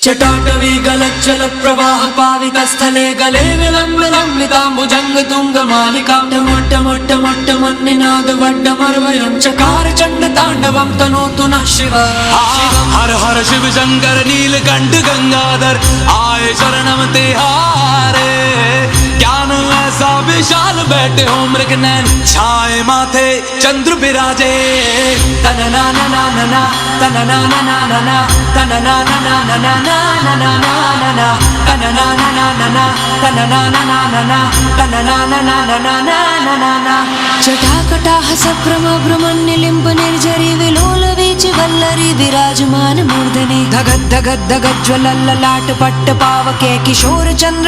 चटाटवी गलज्जल प्रवाह पावितस्थले गले विलम्बिताम्बुजंग तुंग मालिका टमट्टमट्टमट्टमन्निनाद वड्डमर्वयं चकार चंड तांडवं तनोतु नः शिवः। हर हर शिव शंकर नीलकंठ गंगाधर आए शरणम तिहारे। ज्ञान ऐसा विशाल बैठे हो मृग नैन छाए माथे चंद्र विराजे। तना ना ना ना ना ना तना ना ना ना ना ना तना ना ना ना ना ना ना ना ना ना तना ना ना ना ना ना तना ना ना ना ना ना तना ना ना ना ना ना ना ना ना। जटाकटाह सभ्रम भ्रमन्निलिम्ब निर्झरी विलोल वीच वल्लरी विराजमान मूर्धनि धगद धगद धगद ज्वलल्ललाट पट्ट पावके किशोर चंद्र